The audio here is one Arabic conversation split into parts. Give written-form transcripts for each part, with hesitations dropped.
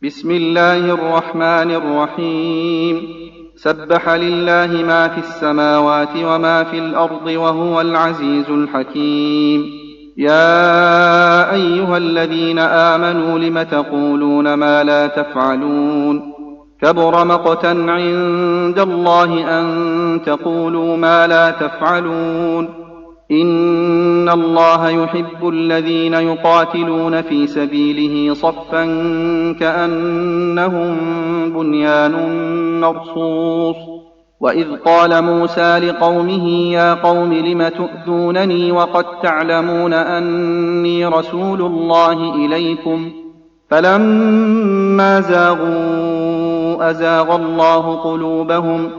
بسم الله الرحمن الرحيم. سبح لله ما في السماوات وما في الأرض وهو العزيز الحكيم. يا أيها الذين آمنوا لم تقولون ما لا تفعلون؟ كبر مقتا عند الله أن تقولوا ما لا تفعلون. إن الله يحب الذين يقاتلون في سبيله صفا كأنهم بنيان مرصوص. وإذ قال موسى لقومه يا قوم لم تؤذونني وقد تعلمون أني رسول الله إليكم فلما زاغوا أزاغ الله قلوبهم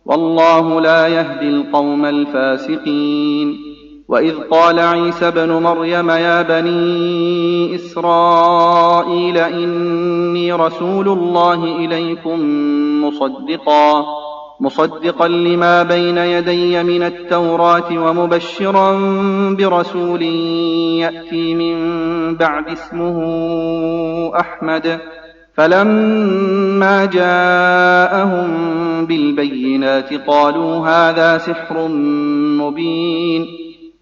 والله لا يهدي القوم الفاسقين. وإذ قال عيسى ابن مريم يا بني إسرائيل إني رسول الله إليكم مصدقا لما بين يدي من التوراة ومبشرا برسول يأتي من بعد اسمه أحمد. فلما جاءهم بالبينات قالوا هذا سحر مبين.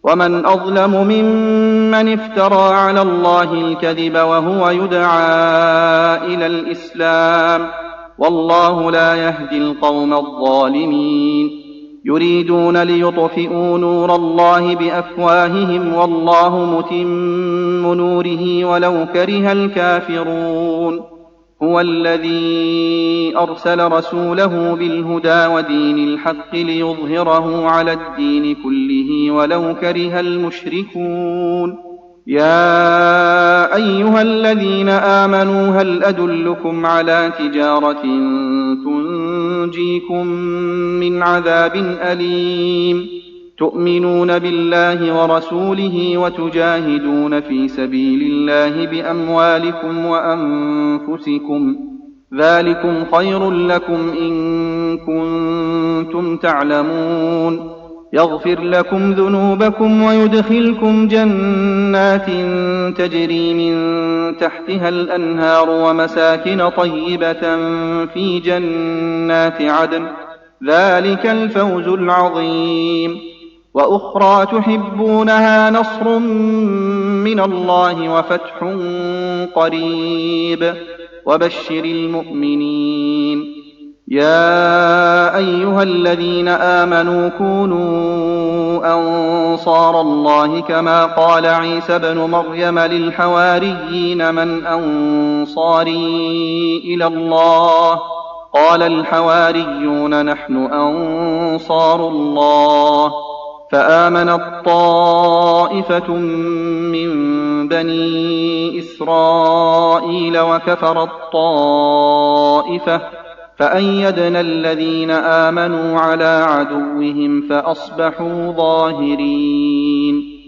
ومن أظلم ممن افترى على الله الكذب وهو يدعى إلى الإسلام والله لا يهدي القوم الظالمين. يريدون ليطفئوا نور الله بأفواههم والله متم نوره ولو كره الكافرون. هو الذي أرسل رسوله بالهدى ودين الحق ليظهره على الدين كله ولو كره المشركون. يا أيها الذين آمنوا هل أدلكم على تجارة تنجيكم من عذاب أليم؟ تؤمنون بالله ورسوله وتجاهدون في سبيل الله بأموالكم وأنفسكم ذلكم خير لكم إن كنتم تعلمون. يغفر لكم ذنوبكم ويدخلكم جنات تجري من تحتها الأنهار ومساكن طيبة في جنات عدن ذلك الفوز العظيم. وأخرى تحبونها نصر من الله وفتح قريب وبشر المؤمنين. يا أيها الذين آمنوا كونوا أنصار الله كما قال عيسى ابن مريم للحواريين من أنصاري إلى الله؟ قال الحواريون نحن أنصار الله. فآمنت طائفة من بني إسرائيل وكفرت طائفة فأيدنا الذين آمنوا على عدوهم فأصبحوا ظاهرين.